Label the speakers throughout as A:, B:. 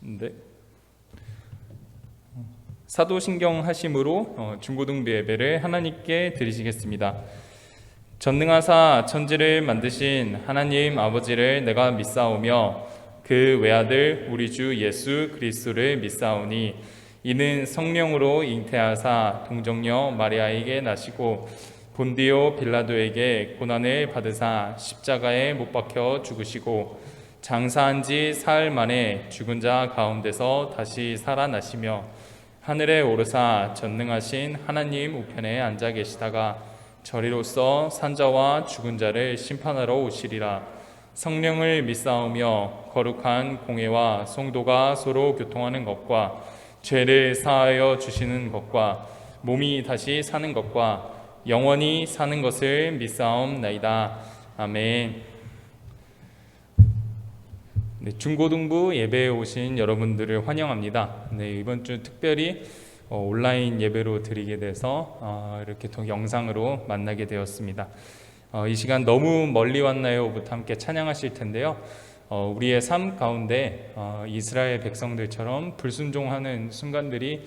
A: 네. 사도신경 하심으로 중고등부 예배를 하나님께 드리시겠습니다. 전능하사 천지를 만드신 하나님 아버지를 내가 믿사오며 그 외아들 우리 주 예수 그리스도를 믿사오니 이는 성령으로 잉태하사 동정녀 마리아에게 나시고 본디오 빌라도에게 고난을 받으사 십자가에 못 박혀 죽으시고 장사한 지 사흘 만에 죽은 자 가운데서 다시 살아나시며 하늘에 오르사 전능하신 하나님 우편에 앉아 계시다가 저리로서 산자와 죽은 자를 심판하러 오시리라. 성령을 믿사오며 거룩한 공회와 성도가 서로 교통하는 것과 죄를 사하여 주시는 것과 몸이 다시 사는 것과 영원히 사는 것을 믿사옵나이다. 아멘. 네, 중고등부 예배에 오신 여러분들을 환영합니다. 네, 이번 주 특별히 온라인 예배로 드리게 돼서 이렇게 또 영상으로 만나게 되었습니다. 이 시간 너무 멀리 왔나요?부터 함께 찬양하실 텐데요. 우리의 삶 가운데 이스라엘 백성들처럼 불순종하는 순간들이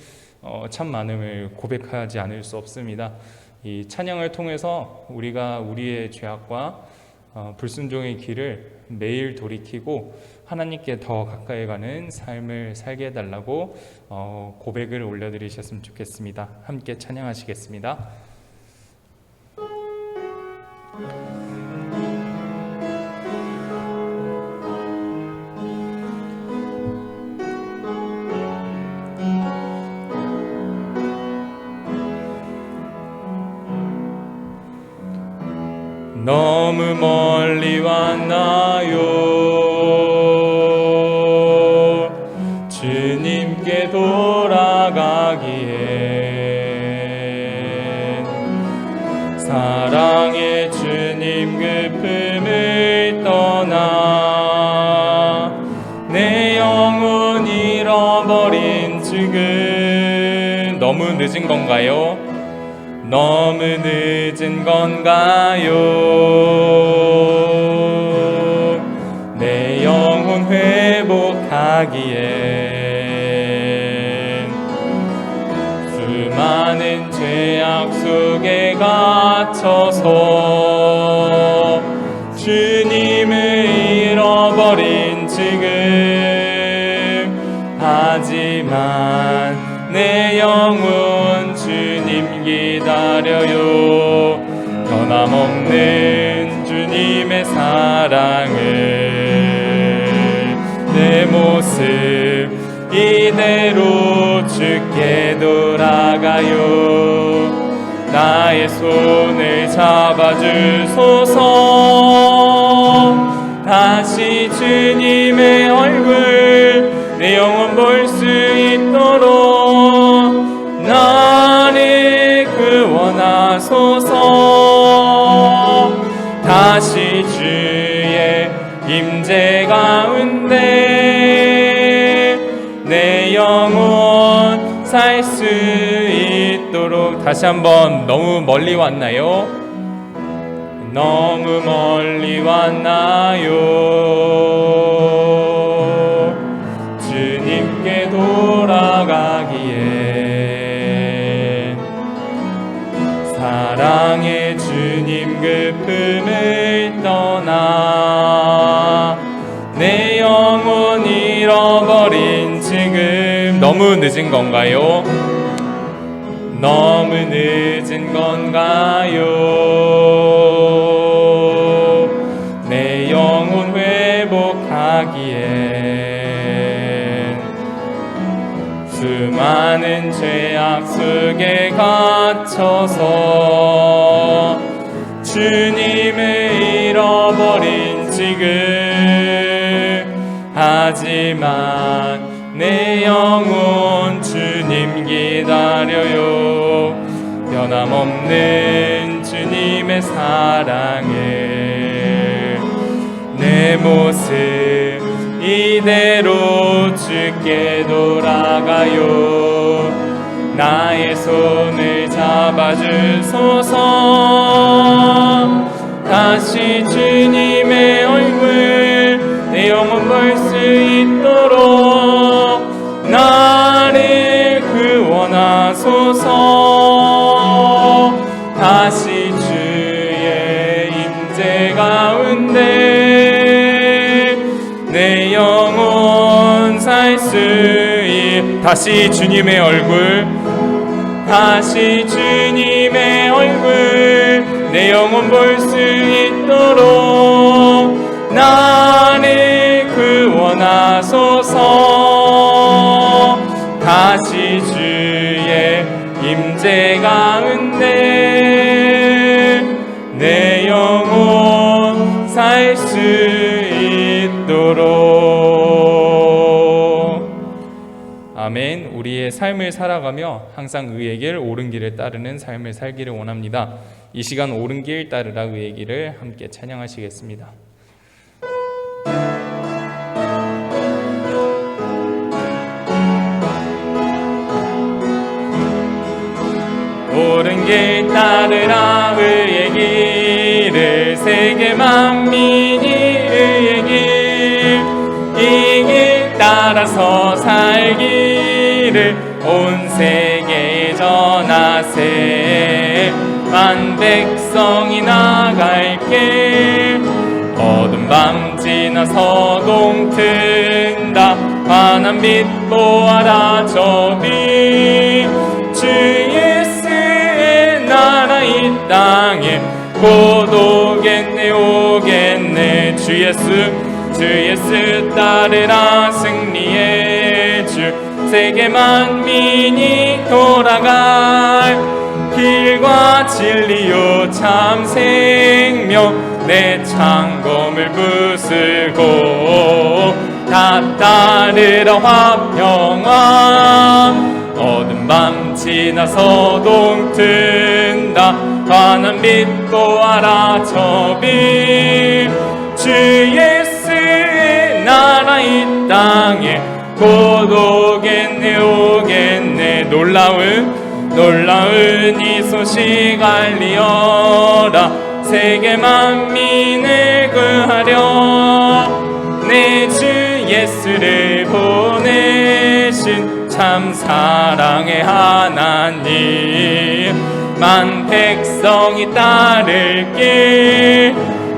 A: 참 많음을 고백하지 않을 수 없습니다. 이 찬양을 통해서 우리가 우리의 죄악과 불순종의 길을 매일 돌이키고 하나님께 더 가까이 가는 삶을 살게 해달라고 고백을 올려드리셨으면 좋겠습니다. 함께 찬양하시겠습니다. 너무 멀리 왔나요? 주님께 돌아가기엔 사랑의 주님 그 품을 떠나 내 영혼 잃어버린 지금 너무 늦은 건가요? 너무 늦은 건가요? 내 영혼 회복하기엔 수많은 죄악 속에 갇혀서 주님을 잃어버린 지금 하지만 내 영혼 주님 기다려요. 변함없는 주님의 사랑을 내 모습 이대로 주께 돌아가요. 나의 손을 잡아주소서. 다시 주님의 얼굴 내 영혼 볼 수 있도록 나를 구원하소서. 다시 주의 임재 가운데 내 영혼 살 수 있도록. 다시 한번 너무 멀리 왔나요? 너무 멀리 왔나요? 주님께 돌아가기엔 사랑의 주님 그 품을 떠나 내 영혼 잃어버린 지금 너무 늦은 건가요? 너무 늦은 건가요? 내 영혼 회복하기엔 수많은 죄악 속에 갇혀서 주님을 잃어버린 지금 하지만 내 영혼 주님 기다려요. 변함없는 주님의 사랑을 내 모습 이대로 주께 돌아가요. 나의 손을 잡아주소서. 다시 주님의 얼굴 내 영혼 볼 수 있도록 영혼 살 수 다시 주님의 얼굴, 다시 주님의 얼굴 내 영혼 볼 수 있도록 나를 구원하소서. 다시 주의 임재 가운데 내 영혼 살 수 있도록. 아멘. 우리의 삶을 살아가며 항상 의의 길, 옳은 길을 따르는 삶을 살기를 원합니다. 이 시간 옳은 길 따르라 의의 길을 함께 찬양하시겠습니다. 옳은 길 따르라 의의 길을 세계 만민이 의의 길, 이 길 따라서 살기를 온 세계에 전하세. 만 백성이 나갈 길, 어두운 밤 지나 서동 튼다. 환한 빛 보아라 저비, 주 예수의 나라 이 땅에 곧 오겠네 오겠네. 주 예수 따르라 승리의 주, 세계 만민이 돌아갈 길과 진리요 참 생명 내 창검을 부수고 다 따르라 화평함. 어두운 밤 지나 서동 튼다. 환한 빛 보아라 저비, 주 예수의 나라 이 땅에 곧 오겠네 오겠네. 놀라운 이 소식 알리어라. 세계 만민을 구하려 내 주 예수를 보내신 참 사랑의 하나님. 만 백성이 따를 길,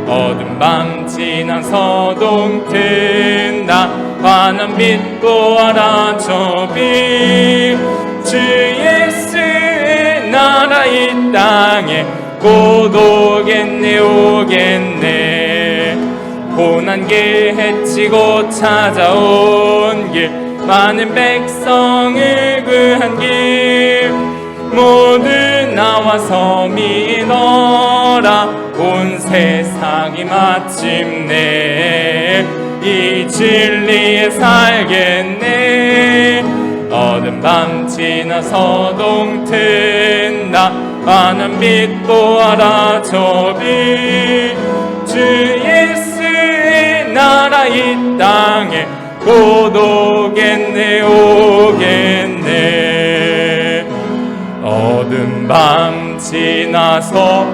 A: 어두운 밤 지나 서동 튼다. 환한 빛 보아라 저비, 주 예수의 나라 이 땅에 곧 오겠네 오겠네. 고난 길 헤치고 찾아온 길, 많은 백성을 구한 길, 모두 나와서 믿어라. 온 세상이 마침내 이 진리에 살겠네. 어두운 밤 지나 서동 튼다. 환한 빛 보아라 저비, 주 예수의 나라 이 땅에 곧 오겠네 오겠네. 어두운 밤 지나서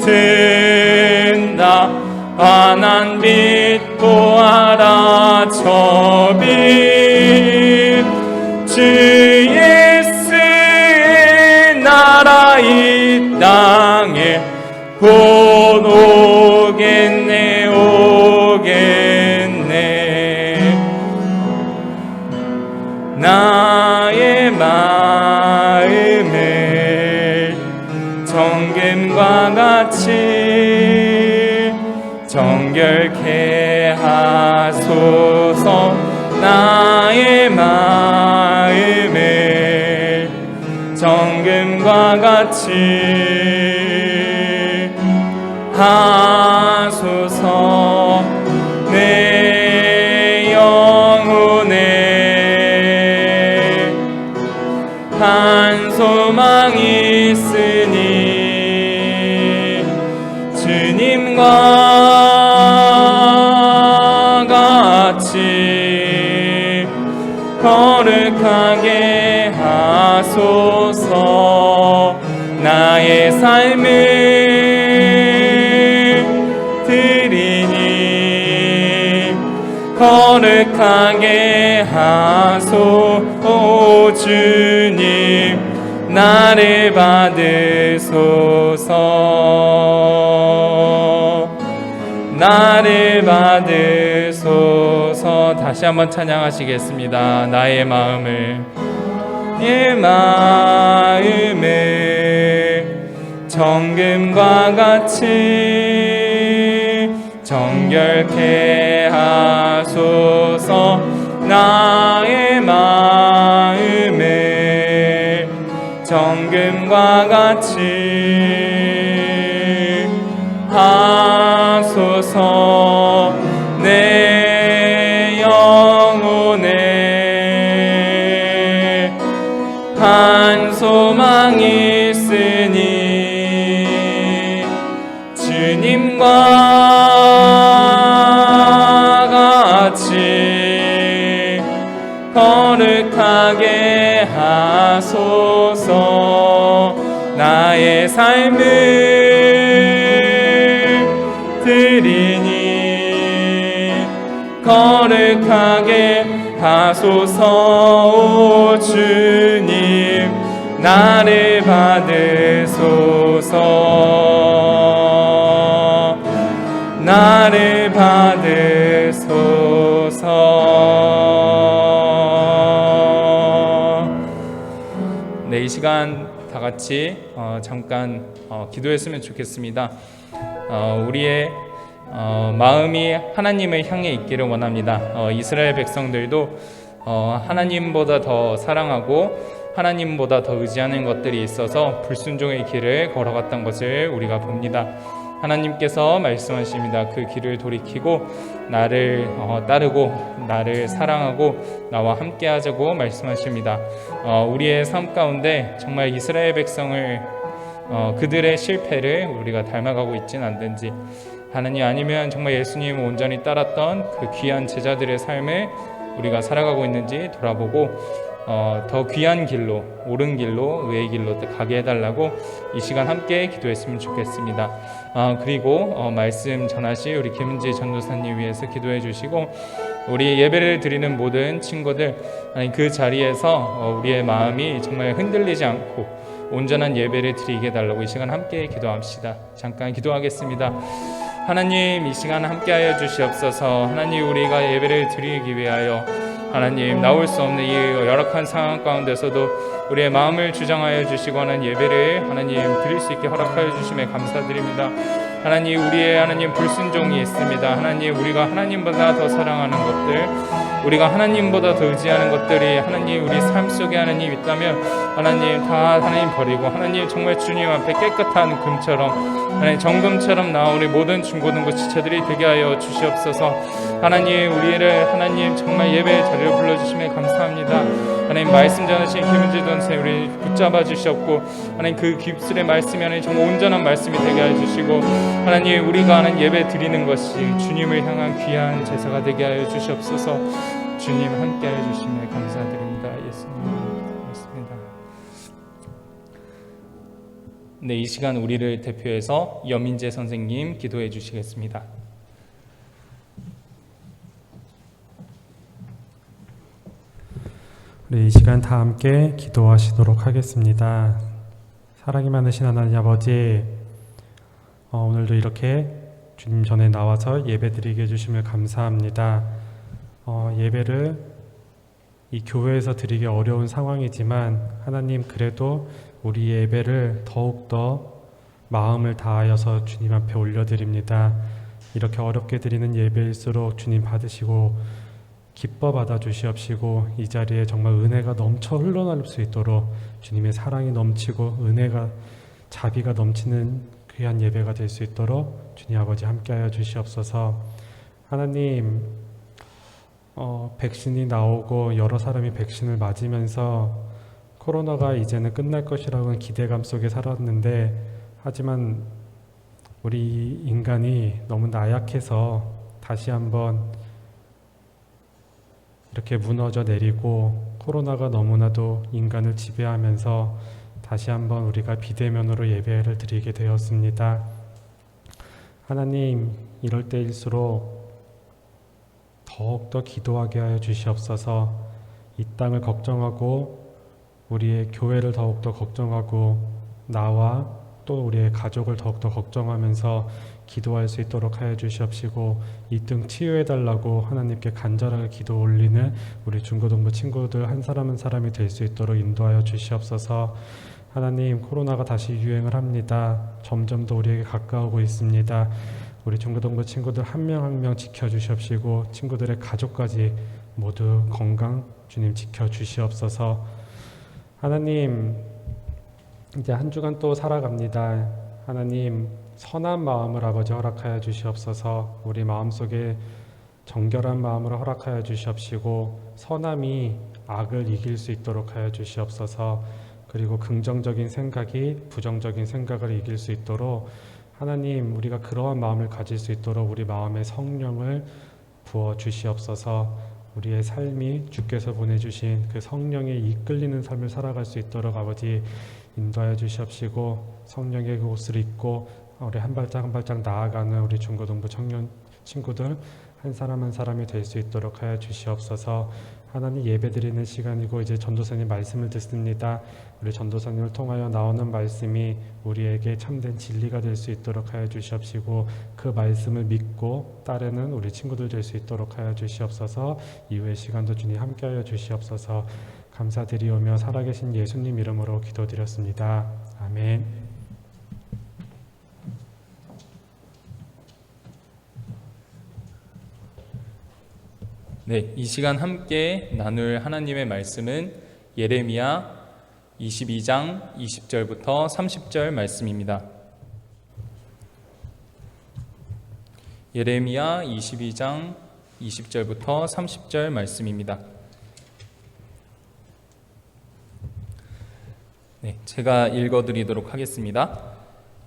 A: 동튼다. 환한 빛 보아라 저비, 주 예수의 나라 이 땅에 곧 오겠네 오겠네. 나의 마음을 정금과 같이 정결케 하소서. 나의 마음을 정금과 같이 하소서. 내 영혼에 한 소망이 있으니 주님과 같이 거룩하게 하소서. 나의 삶을 드리니 거룩하게 하소서. 주님 나를 받으소서. 나를 받으소서. 다시 한번 찬양하시겠습니다. 나의 마음을 정금과 같이 정결케 하소서. 나의 마음을 정금과 같이 하소서. 내 영혼에 한 소망이 있으니 주님과 같이 거룩하게 하소서. 나의 삶을 드리니 거룩하게 하소서. 오 주님 나를 받으소서. 나를 받으소서. 네, 이 시간 다 같이 잠깐 기도했으면 좋겠습니다. 우리의 마음이 하나님을 향해 있기를 원합니다. 이스라엘 백성들도 하나님보다 더 사랑하고 하나님보다 더 의지하는 것들이 있어서 불순종의 길을 걸어갔던 것을 우리가 봅니다. 하나님께서 말씀하십니다. 그 길을 돌이키고 나를 따르고 나를 사랑하고 나와 함께 하자고 말씀하십니다. 우리의 삶 가운데 정말 이스라엘 백성을 그들의 실패를 우리가 닮아가고 있지는 않든지, 하나님 아니면 정말 예수님을 온전히 따랐던 그 귀한 제자들의 삶을 우리가 살아가고 있는지 돌아보고 더 귀한 길로, 옳은 길로, 의의 길로 가게 해달라고 이 시간 함께 기도했으면 좋겠습니다. 그리고 말씀 전하실 우리 김은지 전도사님 위해서 기도해 주시고, 우리 예배를 드리는 모든 친구들, 그 자리에서 우리의 마음이 정말 흔들리지 않고 온전한 예배를 드리게 해달라고 이 시간 함께 기도합시다. 잠깐 기도하겠습니다. 하나님, 이 시간 함께하여 주시옵소서. 하나님, 우리가 예배를 드리기 위하여 하나님 나올 수 없는 이 열악한 상황 가운데서도 우리의 마음을 주장하여 주시고 하는 예배를 하나님 드릴 수 있게 허락하여 주심에 감사드립니다. 하나님, 우리의 하나님 불순종이 있습니다. 하나님, 우리가 하나님보다 더 사랑하는 것들, 우리가 하나님보다 더 의지하는 것들이 하나님 우리 삶 속에 하나님 있다면 하나님 다 하나님 버리고 하나님 정말 주님 앞에 깨끗한 금처럼 하나님 정금처럼 나오는 모든 중고등부 지체들이 되게 하여 주시옵소서. 하나님, 우리를 하나님 정말 예배의 자리로 불러주심에 감사합니다. 하나님, 말씀 전하신 김은지 전세 우리 붙잡아 주셨고 하나님 그 깁슬의 말씀이 하나님 정말 온전한 말씀이 되게 하여 주시고 하나님, 우리가 하는 예배 드리는 것이 주님을 향한 귀한 제사가 되게 하여 주시옵소서. 주님 함께 하여 주심에 감사드립니다. 예수님 고맙습니다. 네, 이 시간 우리를 대표해서 여민재 선생님 기도해 주시겠습니다.
B: 우리 이 시간 다 함께 기도하시도록 하겠습니다. 사랑이 많으신 하나님 아버지, 오늘도 이렇게 주님 전에 나와서 예배드리게 해주심을 감사합니다. 예배를 이 교회에서 드리기 어려운 상황이지만 하나님, 그래도 우리 예배를 더욱더 마음을 다하여서 주님 앞에 올려드립니다. 이렇게 어렵게 드리는 예배일수록 주님 받으시고 기뻐 받아 주시옵시고 이 자리에 정말 은혜가 넘쳐 흘러날 수 있도록 주님의 사랑이 넘치고 은혜가 자비가 넘치는 귀한 예배가 될 수 있도록 주님 아버지 함께하여 주시옵소서. 하나님, 백신이 나오고 여러 사람이 백신을 맞으면서 코로나가 이제는 끝날 것이라고는 기대감 속에 살았는데, 하지만 우리 인간이 너무 나약해서 다시 한번 이렇게 무너져 내리고 코로나가 너무나도 인간을 지배하면서 다시 한번 우리가 비대면으로 예배를 드리게 되었습니다. 하나님, 이럴 때일수록 더욱더 기도하게 하여 주시옵소서. 이 땅을 걱정하고 우리의 교회를 더욱더 걱정하고 나와 또 우리의 가족을 더욱더 걱정하면서 기도할 수 있도록 하여 주시옵시고 이 등 치유해달라고 하나님께 간절하게 기도 올리는 우리 중고등부 친구들 한 사람 한 사람이 될 수 있도록 인도하여 주시옵소서. 하나님, 코로나가 다시 유행을 합니다. 점점 더 우리에게 가까우고 있습니다. 우리 중고등부 친구들 한 명 한 명 지켜주시옵시고 친구들의 가족까지 모두 건강 주님 지켜주시옵소서. 하나님, 이제 한 주간 또 살아갑니다. 하나님, 선한 마음을 아버지 허락하여 주시옵소서. 우리 마음속에 정결한 마음을 허락하여 주시옵시고 선함이 악을 이길 수 있도록 하여 주시옵소서. 그리고 긍정적인 생각이 부정적인 생각을 이길 수 있도록 하나님, 우리가 그러한 마음을 가질 수 있도록 우리 마음에 성령을 부어 주시옵소서. 우리의 삶이 주께서 보내주신 그 성령에 이끌리는 삶을 살아갈 수 있도록 아버지 인도하여 주시옵시고 성령의 그 옷을 입고 우리 한 발짝 한 발짝 나아가는 우리 중고등부 청년 친구들 한 사람 한 사람이 될 수 있도록 하여 주시옵소서. 하나님, 예배드리는 시간이고 이제 전도사님 말씀을 듣습니다. 우리 전도사님을 통하여 나오는 말씀이 우리에게 참된 진리가 될 수 있도록 하여 주시옵시고 그 말씀을 믿고 따르는 우리 친구들 될 수 있도록 하여 주시옵소서. 이후의 시간도 주님 함께하여 주시옵소서. 감사드리오며 살아계신 예수님 이름으로 기도드렸습니다. 아멘.
A: 네, 이 시간 함께 나눌 하나님의 말씀은 예레미야 22장 20절부터 30절 말씀입니다. 예레미야 22장 20절부터 30절 말씀입니다. 네, 제가 읽어드리도록 하겠습니다.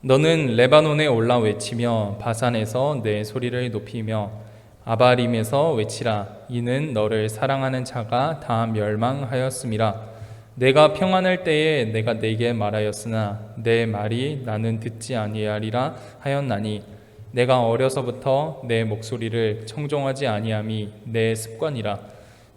A: 너는 레바논에 올라 외치며 바산에서 내 소리를 높이며 아바림에서 외치라. 이는 너를 사랑하는 자가 다 멸망하였음이라. 내가 평안할 때에 내가 네게 말하였으나 내 말이 나는 듣지 아니하리라 하였나니 내가 어려서부터 내 목소리를 청종하지 아니함이 내 습관이라.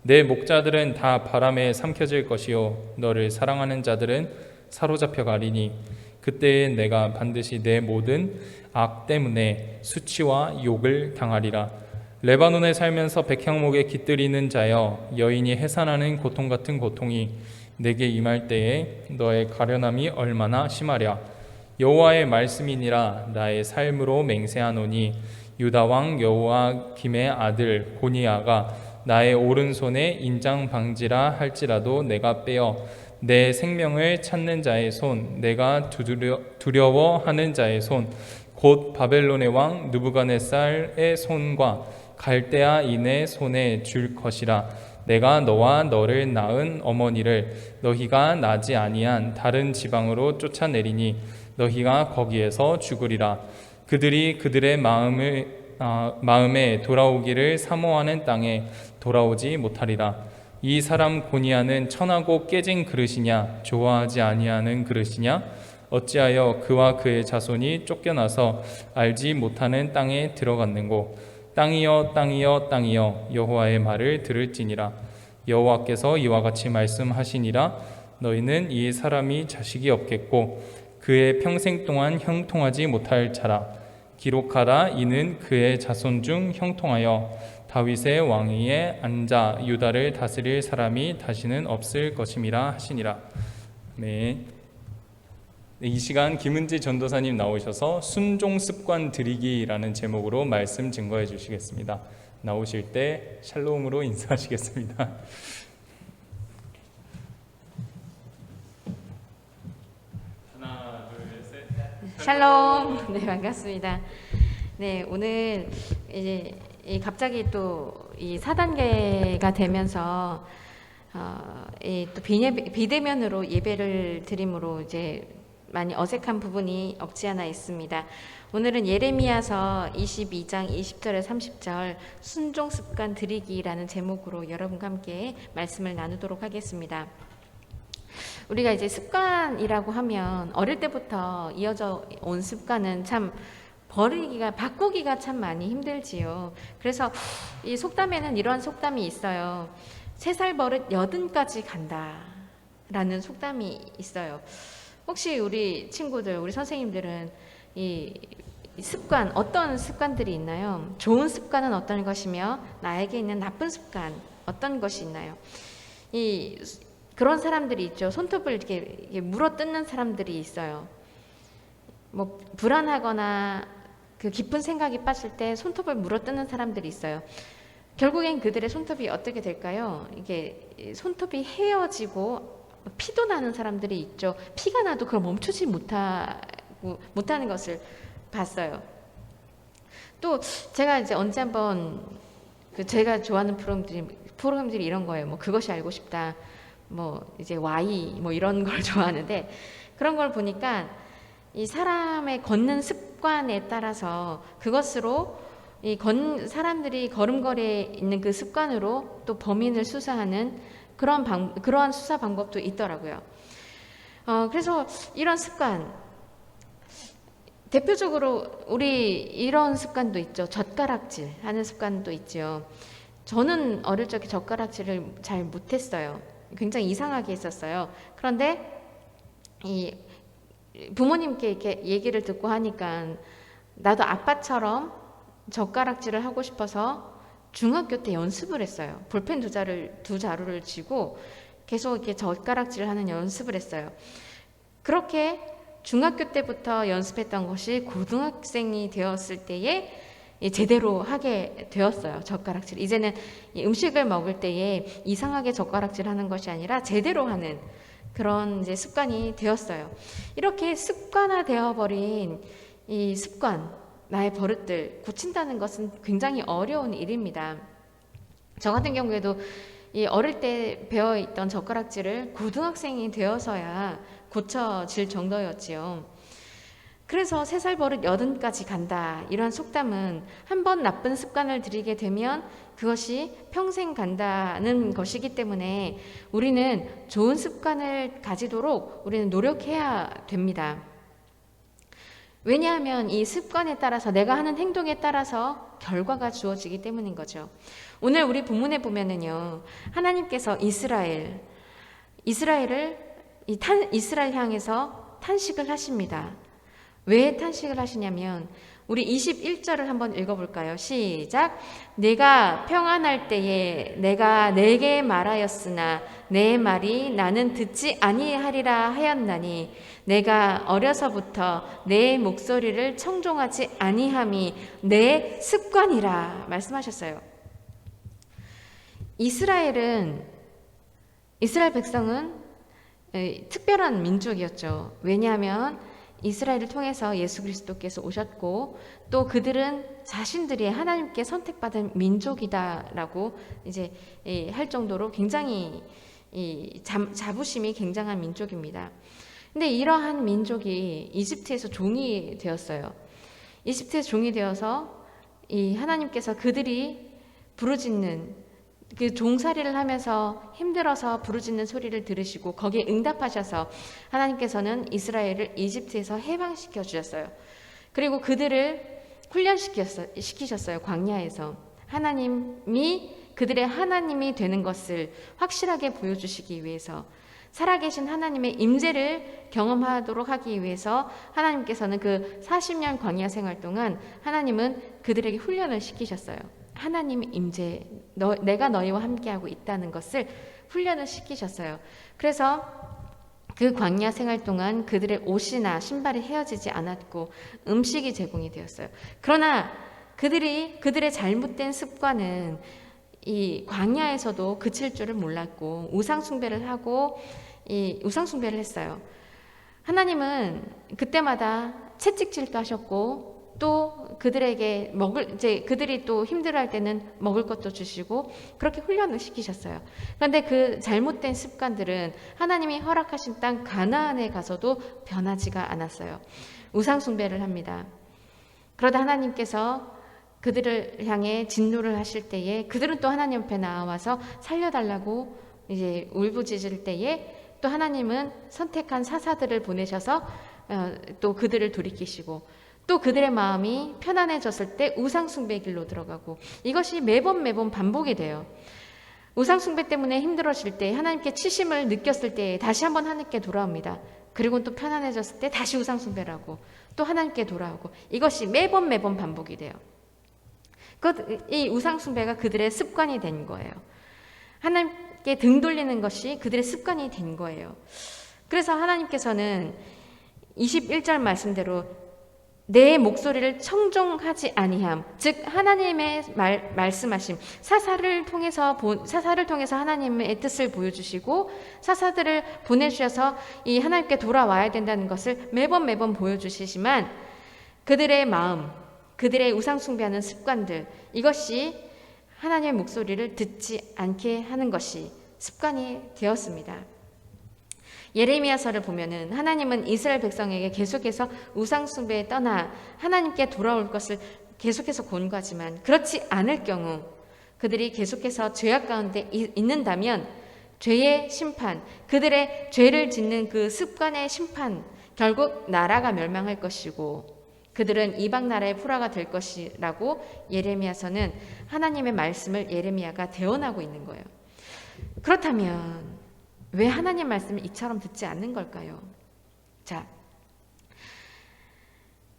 A: 내 목자들은 다 바람에 삼켜질 것이요 너를 사랑하는 자들은 사로잡혀 가리니 그때에 내가 반드시 내 모든 악 때문에 수치와 욕을 당하리라. 레바논에 살면서 백향목에 깃들이는 자여, 여인이 해산하는 고통 같은 고통이 내게 임할 때에 너의 가련함이 얼마나 심하랴. 여호와의 말씀이니라. 나의 삶으로 맹세하노니 유다 왕 여호와김의 아들 고니야가 나의 오른손에 인장 방지라 할지라도 내가 빼어 내 생명을 찾는 자의 손, 내가 두려워하는 자의 손, 곧 바벨론의 왕 느부갓네살의 손과 갈대아인의 손에 줄 것이라. 내가 너와 너를 낳은 어머니를 너희가 나지 아니한 다른 지방으로 쫓아내리니 너희가 거기에서 죽으리라. 그들이 그들의 마음에 돌아오기를 사모하는 땅에 돌아오지 못하리라. 이 사람 고니야는 천하고 깨진 그릇이냐, 좋아하지 아니하는 그릇이냐? 어찌하여 그와 그의 자손이 쫓겨나서 알지 못하는 땅에 들어갔는고? 땅이여 땅이여 땅이여 여호와의 말을 들을지니라. 여호와께서 이와 같이 말씀하시니라. 너희는 이 사람이 자식이 없겠고 그의 평생 동안 형통하지 못할 자라. 기록하라. 이는 그의 자손 중 형통하여 다윗의 왕위에 앉아 유다를 다스릴 사람이 다시는 없을 것임이라 하시니라. 네. 이 시간 김은지 전도사님 나오셔서 순종 습관 들이기라는 제목으로 말씀 증거해 주시겠습니다. 나오실 때 샬롬으로 인사하시겠습니다. 하나, 둘, 셋.
C: 샬롬. 네, 반갑습니다. 네, 오늘 이제 갑자기 또 이 4단계가 되면서 또 비대면으로 예배를 드림으로 이제 많이 어색한 부분이 없지 않아 있습니다. 오늘은 예레미야서 22장 20절에 30절 순종 습관 들이기라는 제목으로 여러분과 함께 말씀을 나누도록 하겠습니다. 우리가 이제 습관이라고 하면 어릴 때부터 이어져 온 습관은 참 바꾸기가 참 많이 힘들지요. 그래서 이 속담에는 이러한 속담이 있어요. 3살 버릇 80까지 간다 라는 속담이 있어요. 혹시 우리 친구들, 우리 선생님들은 이 습관, 어떤 습관들이 있나요? 좋은 습관은 어떤 것이며 나에게 있는 나쁜 습관 어떤 것이 있나요? 그런 사람들이 있죠. 손톱을 이렇게 물어뜯는 사람들이 있어요. 뭐 불안하거나 그 깊은 생각이 빠질 때 손톱을 물어뜯는 사람들이 있어요. 결국엔 그들의 손톱이 어떻게 될까요? 이게 손톱이 헤어지고 피도 나는 사람들이 있죠. 피가 나도 그걸 멈추지 못하는 것을 봤어요. 또 제가 이제 언제 한번 제가 좋아하는 프로그램들이 이런 거예요. 뭐 그것이 알고 싶다. 뭐 이제 Y 뭐 이런 걸 좋아하는데 그런 걸 보니까 이 사람의 걷는 습관에 따라서 그것으로 사람들이 걸음걸이에 있는 그 습관으로 또 범인을 수사하는 그러한 수사 방법도 있더라고요. 그래서 이런 습관, 대표적으로 우리 이런 습관도 있죠. 젓가락질 하는 습관도 있죠. 저는 어릴 적에 젓가락질을 잘 못했어요. 굉장히 이상하게 했었어요. 그런데 부모님께 이렇게 얘기를 듣고 하니까 나도 아빠처럼 젓가락질을 하고 싶어서 중학교 때 연습을 했어요. 볼펜 두 자루를 쥐고 계속 이렇게 젓가락질을 하는 연습을 했어요. 그렇게 중학교 때부터 연습했던 것이 고등학생이 되었을 때에 제대로 하게 되었어요. 젓가락질. 이제는 음식을 먹을 때에 이상하게 젓가락질하는 것이 아니라 제대로 하는 그런 이제 습관이 되었어요. 이렇게 습관화되어 버린 이 습관, 나의 버릇들 고친다는 것은 굉장히 어려운 일입니다. 저 같은 경우에도 어릴 때 배워있던 젓가락질을 고등학생이 되어서야 고쳐질 정도였지요. 그래서 3살 버릇 80까지 간다. 이러한 속담은 한 번 나쁜 습관을 들이게 되면 그것이 평생 간다는 것이기 때문에 우리는 좋은 습관을 가지도록 우리는 노력해야 됩니다. 왜냐하면 이 습관에 따라서 내가 하는 행동에 따라서 결과가 주어지기 때문인 거죠. 오늘 우리 본문에 보면은요, 하나님께서 이스라엘 향해서 탄식을 하십니다. 왜 탄식을 하시냐면 우리 21절을 한번 읽어볼까요? 시작. 내가 평안할 때에 내가 내게 말하였으나 내 말이 나는 듣지 아니하리라 하였나니 내가 어려서부터 내 목소리를 청종하지 아니함이 내 습관이라 말씀하셨어요. 이스라엘 백성은 특별한 민족이었죠. 왜냐하면 이스라엘을 통해서 예수 그리스도께서 오셨고 또 그들은 자신들이 하나님께 선택받은 민족이다라고 이제 할 정도로 굉장히 자부심이 굉장한 민족입니다. 근데 이러한 민족이 이집트에서 종이 되었어요. 이집트에서 종이 되어서 하나님께서 그들이 부르짖는 그 종살이를 하면서 힘들어서 부르짖는 소리를 들으시고 거기에 응답하셔서 하나님께서는 이스라엘을 이집트에서 해방시켜 주셨어요. 그리고 그들을 훈련시키셨어요. 광야에서. 하나님이 그들의 하나님이 되는 것을 확실하게 보여주시기 위해서 살아계신 하나님의 임재를 경험하도록 하기 위해서 하나님께서는 그 40년 광야 생활 동안 하나님은 그들에게 훈련을 시키셨어요. 하나님의 임재, 내가 너희와 함께하고 있다는 것을 훈련을 시키셨어요. 그래서 그 광야 생활 동안 그들의 옷이나 신발이 헤어지지 않았고 음식이 제공이 되었어요. 그러나 그들의 잘못된 습관은 이 광야에서도 그칠 줄을 몰랐고 우상 숭배를 했어요. 하나님은 그때마다 채찍질도 하셨고 또 그들에게 그들이 또 힘들어할 때는 먹을 것도 주시고 그렇게 훈련을 시키셨어요. 그런데 그 잘못된 습관들은 하나님이 허락하신 땅 가나안에 가서도 변하지가 않았어요. 우상 숭배를 합니다. 그러다 하나님께서 그들을 향해 진노를 하실 때에 그들은 또 하나님 앞에 나와서 살려달라고 이제 울부짖을 때에 또 하나님은 선택한 사사들을 보내셔서 또 그들을 돌이키시고 또 그들의 마음이 편안해졌을 때 우상숭배의 길로 들어가고 이것이 매번 반복이 돼요. 우상숭배 때문에 힘들어질 때 하나님께 치심을 느꼈을 때 다시 한번 하나님께 돌아옵니다. 그리고 또 편안해졌을 때 다시 우상 숭배를 하고 또 하나님께 돌아오고 이것이 매번 반복이 돼요. 이 우상 숭배가 그들의 습관이 된 거예요. 하나님께 등 돌리는 것이 그들의 습관이 된 거예요. 그래서 하나님께서는 21절 말씀대로 내 목소리를 청종하지 아니함, 즉 하나님의 말씀하심, 사사를 통해서 하나님의 뜻을 보여주시고 사사들을 보내주셔서 이 하나님께 돌아와야 된다는 것을 매번 보여주시지만 그들의 마음, 그들의 우상 숭배하는 습관들, 이것이 하나님의 목소리를 듣지 않게 하는 것이 습관이 되었습니다. 예레미야서를 보면은 하나님은 이스라엘 백성에게 계속해서 우상 숭배에 떠나 하나님께 돌아올 것을 계속해서 권고하지만 그렇지 않을 경우 그들이 계속해서 죄악 가운데 있는다면 죄의 심판, 그들의 죄를 짓는 그 습관의 심판, 결국 나라가 멸망할 것이고 그들은 이방 나라의 풀화가 될 것이라고 예레미야서는 하나님의 말씀을 예레미야가 대언하고 있는 거예요. 그렇다면 왜 하나님 말씀을 이처럼 듣지 않는 걸까요? 자,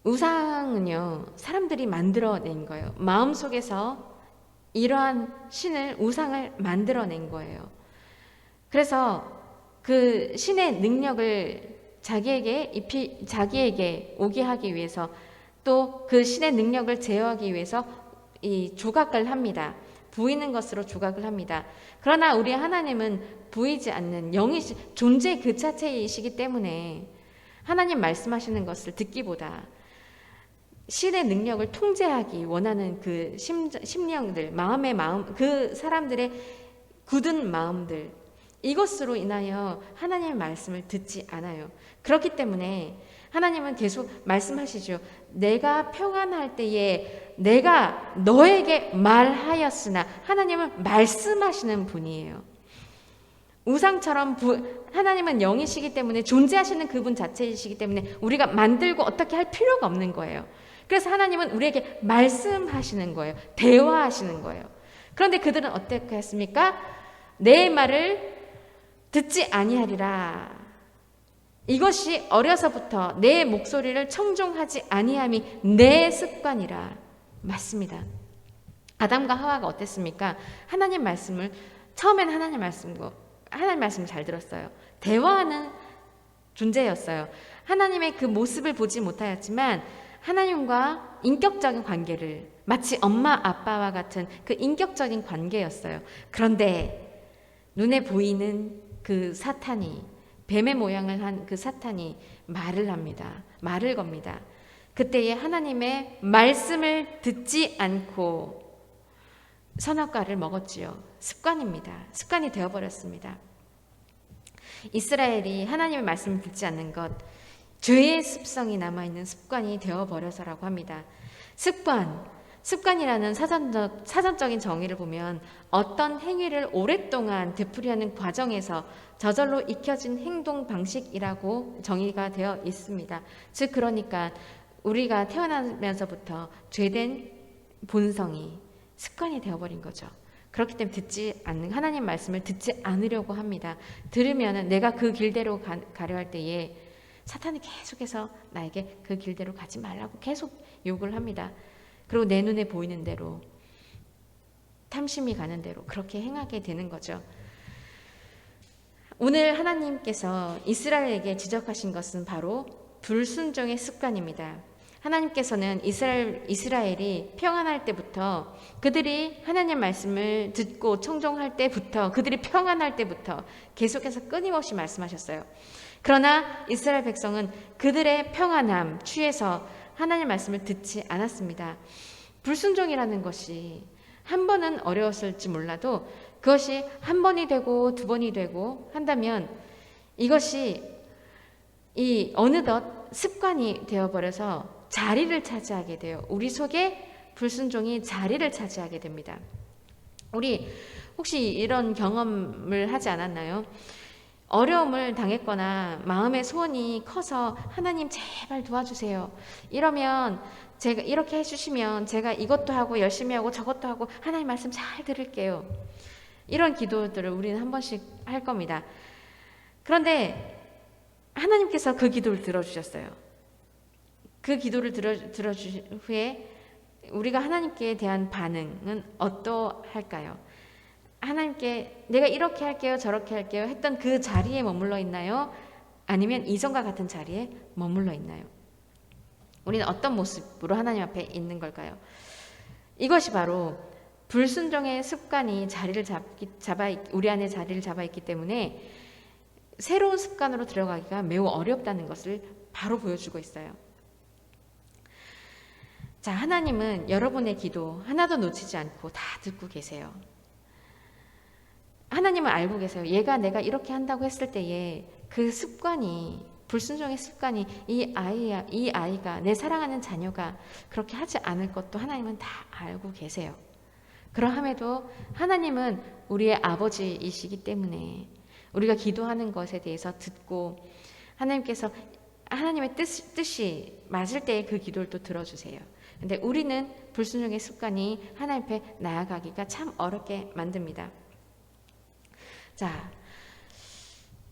C: 우상은요, 사람들이 만들어낸 거예요. 마음속에서 이러한 신을, 우상을 만들어낸 거예요. 그래서 그 신의 능력을 자기에게 오게 하기 위해서 또 그 신의 능력을 제어하기 위해서 이 조각을 합니다. 보이는 것으로 조각을 합니다. 그러나 우리 하나님은 보이지 않는 존재 그 자체이시기 때문에 하나님 말씀하시는 것을 듣기보다 신의 능력을 통제하기 원하는 그 심령들, 그 사람들의 굳은 마음들, 이것으로 인하여 하나님의 말씀을 듣지 않아요. 그렇기 때문에 하나님은 계속 말씀하시죠. 내가 평안할 때에 내가 너에게 말하였으나, 하나님은 말씀하시는 분이에요. 우상처럼 하나님은 영이시기 때문에, 존재하시는 그분 자체이시기 때문에 우리가 만들고 어떻게 할 필요가 없는 거예요. 그래서 하나님은 우리에게 말씀하시는 거예요. 대화하시는 거예요. 그런데 그들은 어떻게 했습니까? 내 말을 듣지 아니하리라. 이것이 어려서부터 내 목소리를 청종하지 아니함이 내 습관이라. 맞습니다. 아담과 하와가 어땠습니까? 하나님 말씀을, 처음에는 하나님 말씀을 잘 들었어요. 대화하는 존재였어요. 하나님의 그 모습을 보지 못하였지만 하나님과 인격적인 관계를, 마치 엄마 아빠와 같은 그 인격적인 관계였어요. 그런데 눈에 보이는 그 사탄이, 뱀의 모양을 한 그 사탄이 말을 합니다. 말을 겁니다. 그때에 하나님의 말씀을 듣지 않고 선악과를 먹었지요. 습관입니다. 습관이 되어버렸습니다. 이스라엘이 하나님의 말씀을 듣지 않는 것, 죄의 습성이 남아있는 습관이 되어버려서라고 합니다. 습관이라는 사전적인 정의를 보면 어떤 행위를 오랫동안 되풀이하는 과정에서 저절로 익혀진 행동 방식이라고 정의가 되어 있습니다. 즉, 그러니까 우리가 태어나면서부터 죄된 본성이 습관이 되어버린 거죠. 그렇기 때문에 하나님 말씀을 듣지 않으려고 합니다. 들으면 내가 그 길대로 가려 할 때에 사탄이 계속해서 나에게 그 길대로 가지 말라고 계속 욕을 합니다. 그리고 내 눈에 보이는 대로, 탐심이 가는 대로 그렇게 행하게 되는 거죠. 오늘 하나님께서 이스라엘에게 지적하신 것은 바로 불순종의 습관입니다. 하나님께서는 이스라엘이 평안할 때부터, 그들이 하나님 말씀을 듣고 청종할 때부터, 그들이 평안할 때부터 계속해서 끊임없이 말씀하셨어요. 그러나 이스라엘 백성은 그들의 평안함 취해서 하나님 말씀을 듣지 않았습니다. 불순종이라는 것이 한 번은 어려웠을지 몰라도 그것이 한 번이 되고 두 번이 되고 한다면 이것이 어느덧 습관이 되어버려서 자리를 차지하게 돼요. 우리 속에 불순종이 자리를 차지하게 됩니다. 우리 혹시 이런 경험을 하지 않았나요? 어려움을 당했거나 마음의 소원이 커서 하나님 제발 도와주세요. 이러면 제가 이렇게 해주시면 제가 이것도 하고 열심히 하고 저것도 하고 하나님 말씀 잘 들을게요. 이런 기도들을 우리는 한 번씩 할 겁니다. 그런데 하나님께서 그 기도를 들어주셨어요. 그 기도를 들어주신 후에 우리가 하나님께 대한 반응은 어떠할까요? 하나님께 내가 이렇게 할게요, 저렇게 할게요 했던 그 자리에 머물러 있나요? 아니면 이전과 같은 자리에 머물러 있나요? 우리는 어떤 모습으로 하나님 앞에 있는 걸까요? 이것이 바로 불순종의 습관이 우리 안에 자리를 잡아 있기 때문에 새로운 습관으로 들어가기가 매우 어렵다는 것을 바로 보여주고 있어요. 자, 하나님은 여러분의 기도 하나도 놓치지 않고 다 듣고 계세요. 하나님은 알고 계세요. 얘가 내가 이렇게 한다고 했을 때에 그 습관이, 불순종의 습관이 이 아이가, 내 사랑하는 자녀가 그렇게 하지 않을 것도 하나님은 다 알고 계세요. 그러함에도 하나님은 우리의 아버지이시기 때문에 우리가 기도하는 것에 대해서 듣고 하나님께서 하나님의 뜻이 맞을 때에 그 기도를 또 들어주세요. 근데 우리는 불순종의 습관이 하나님 앞에 나아가기가 참 어렵게 만듭니다. 자,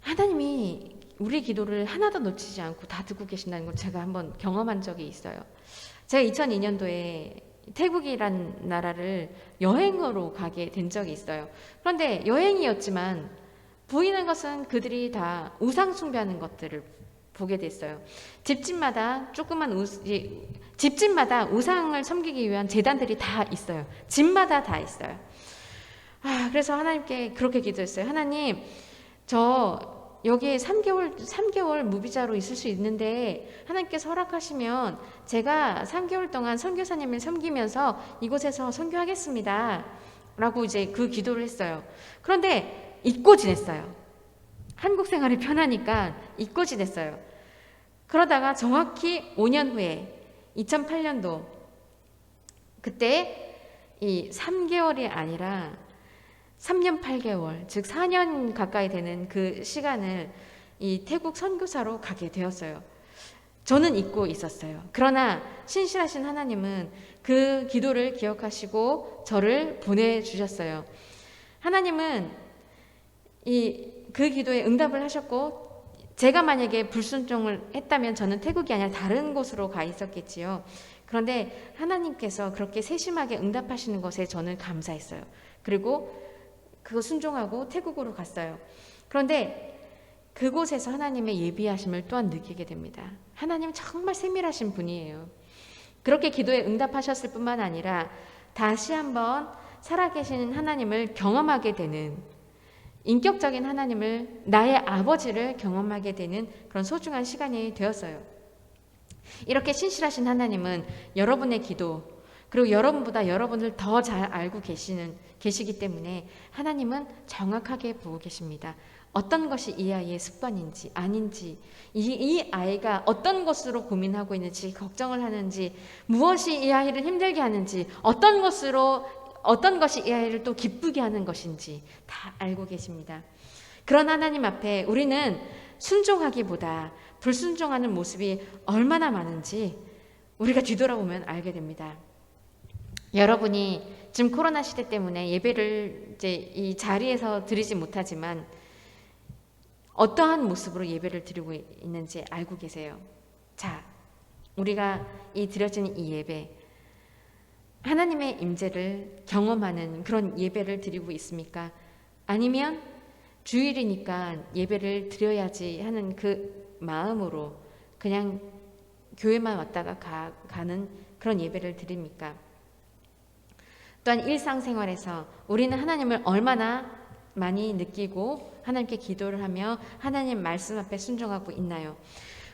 C: 하나님이 우리 기도를 하나도 놓치지 않고 다 듣고 계신다는 걸 제가 한번 경험한 적이 있어요. 제가 2002년도에 태국이란 나라를 여행으로 가게 된 적이 있어요. 그런데 여행이었지만 보이는 것은 그들이 다 우상 숭배하는 것들을 보게 됐어요. 집집마다 집집마다 우상을 섬기기 위한 제단들이 다 있어요. 집마다 다 있어요. 그래서 하나님께 그렇게 기도했어요. 하나님, 저 여기 3개월 무비자로 있을 수 있는데 하나님께서 허락하시면 제가 3개월 동안 선교사님을 섬기면서 이곳에서 선교하겠습니다. 라고 이제 그 기도를 했어요. 그런데 잊고 지냈어요. 한국 생활이 편하니까 잊고 지냈어요. 그러다가 정확히 5년 후에 2008년도 그때 이 3개월이 아니라 3년 8개월, 즉 4년 가까이 되는 그 시간을 이 태국 선교사로 가게 되었어요. 저는 잊고 있었어요. 그러나 신실하신 하나님은 그 기도를 기억하시고 저를 보내주셨어요. 하나님은 그 기도에 응답을 하셨고, 제가 만약에 불순종을 했다면 저는 태국이 아니라 다른 곳으로 가 있었겠지요. 그런데 하나님께서 그렇게 세심하게 응답하시는 것에 저는 감사했어요. 그리고 그거 순종하고 태국으로 갔어요. 그런데 그곳에서 하나님의 예비하심을 또한 느끼게 됩니다. 하나님 정말 세밀하신 분이에요. 그렇게 기도에 응답하셨을 뿐만 아니라 다시 한번 살아계신 하나님을 경험하게 되는, 인격적인 하나님을, 나의 아버지를 경험하게 되는 그런 소중한 시간이 되었어요. 이렇게 신실하신 하나님은 여러분의 기도, 그리고 여러분보다 여러분을 더 잘 알고 계시기 때문에 하나님은 정확하게 보고 계십니다. 어떤 것이 이 아이의 습관인지 아닌지, 이 아이가 어떤 것으로 고민하고 있는지, 걱정을 하는지, 무엇이 이 아이를 힘들게 하는지, 어떤 것이 이 아이를 또 기쁘게 하는 것인지 다 알고 계십니다. 그런 하나님 앞에 우리는 순종하기보다 불순종하는 모습이 얼마나 많은지 우리가 뒤돌아보면 알게 됩니다. 여러분이 지금 코로나 시대 때문에 예배를 이제 이 자리에서 드리지 못하지만 어떠한 모습으로 예배를 드리고 있는지 알고 계세요. 자, 우리가 드려지는 이 예배, 하나님의 임재를 경험하는 그런 예배를 드리고 있습니까? 아니면 주일이니까 예배를 드려야지 하는 그 마음으로 그냥 교회만 왔다가 가는 그런 예배를 드립니까? 또한 일상생활에서 우리는 하나님을 얼마나 많이 느끼고 하나님께 기도를 하며 하나님 말씀 앞에 순종하고 있나요?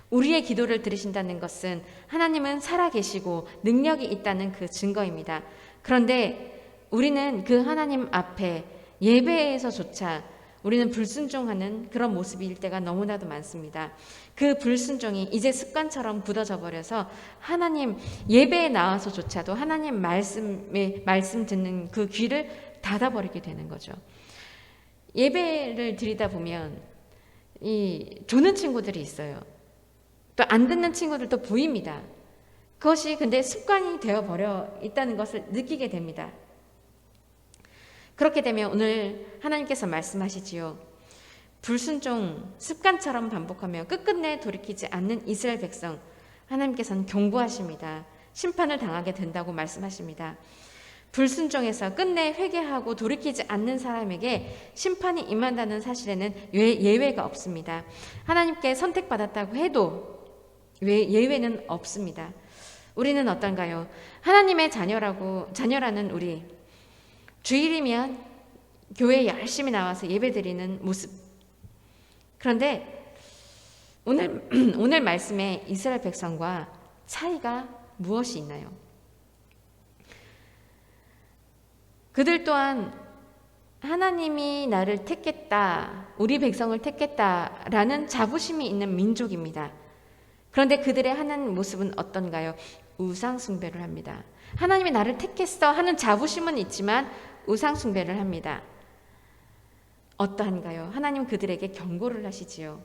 C: 우리의 기도를 들으신다는 것은 하나님은 살아계시고 능력이 있다는 그 증거입니다. 그런데 우리는 그 하나님 앞에 예배에서조차 우리는 불순종하는 그런 모습일 때가 너무나도 많습니다. 그 불순종이 이제 습관처럼 굳어져 버려서 하나님 예배에 나와서조차도 하나님 말씀 듣는 그 귀를 닫아버리게 되는 거죠. 예배를 드리다 보면 조는 친구들이 있어요. 또 안 듣는 친구들도 보입니다. 그것이 근데 습관이 되어버려 있다는 것을 느끼게 됩니다. 그렇게 되면 오늘 하나님께서 말씀하시지요. 불순종 습관처럼 반복하며 끝끝내 돌이키지 않는 이스라엘 백성, 하나님께서는 경고하십니다. 심판을 당하게 된다고 말씀하십니다. 불순종에서 끝내 회개하고 돌이키지 않는 사람에게 심판이 임한다는 사실에는 예외가 없습니다. 하나님께 선택받았다고 해도 예외는 없습니다. 우리는 어떤가요? 하나님의 자녀라는 우리, 주일이면 교회에 열심히 나와서 예배드리는 모습. 그런데 오늘 말씀에 이스라엘 백성과 차이가 무엇이 있나요? 그들 또한 하나님이 나를 택했다, 우리 백성을 택했다라는 자부심이 있는 민족입니다. 그런데 그들의 하는 모습은 어떤가요? 우상 숭배를 합니다. 하나님이 나를 택했어 하는 자부심은 있지만 우상 숭배를 합니다. 어떠한가요? 하나님 그들에게 경고를 하시지요.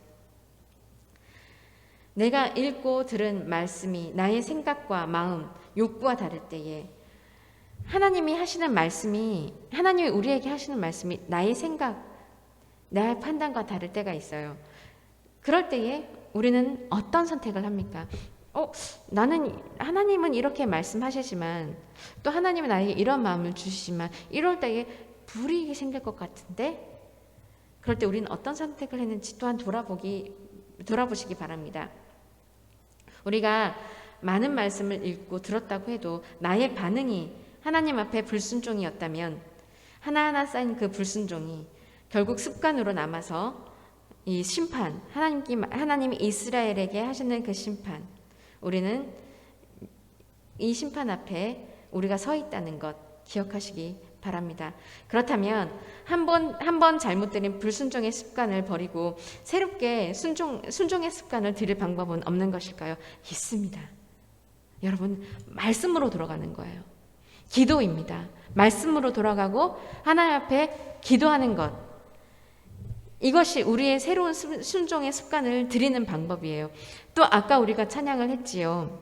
C: 내가 읽고 들은 말씀이 나의 생각과 마음, 욕구와 다를 때에 하나님이 우리에게 하시는 말씀이 나의 생각, 나의 판단과 다를 때가 있어요. 그럴 때에 우리는 어떤 선택을 합니까? 하나님은 이렇게 말씀하시지만 또 바라님은 나에게 이런 마음을 주시지만 이럴 때에 불이익이 생길 것 같은데, 그럴 때 우리는 어떤 선택을 했는지 또한 돌아보시기 바랍니다. 우리가 많은 말씀을 읽고 들었다고 해도 나의 반응이 하나님 앞에 불순종이었다면 하나하나 쌓인 그 불순종이 결국 습관으로 남아서 이 심판, 하나님이 이스라엘에게 하시는 그 심판, 우리는 이 심판 앞에 우리가 서 있다는 것 기억하시기 바랍니다. 그렇다면 한 번 잘못된 불순종의 습관을 버리고 새롭게 순종의 습관을 들일 방법은 없는 것일까요? 있습니다. 여러분, 말씀으로 돌아가는 거예요. 기도입니다. 말씀으로 돌아가고 하나님 앞에 기도하는 것, 이것이 우리의 새로운 순종의 습관을 들이는 방법이에요. 또 아까 우리가 찬양을 했지요.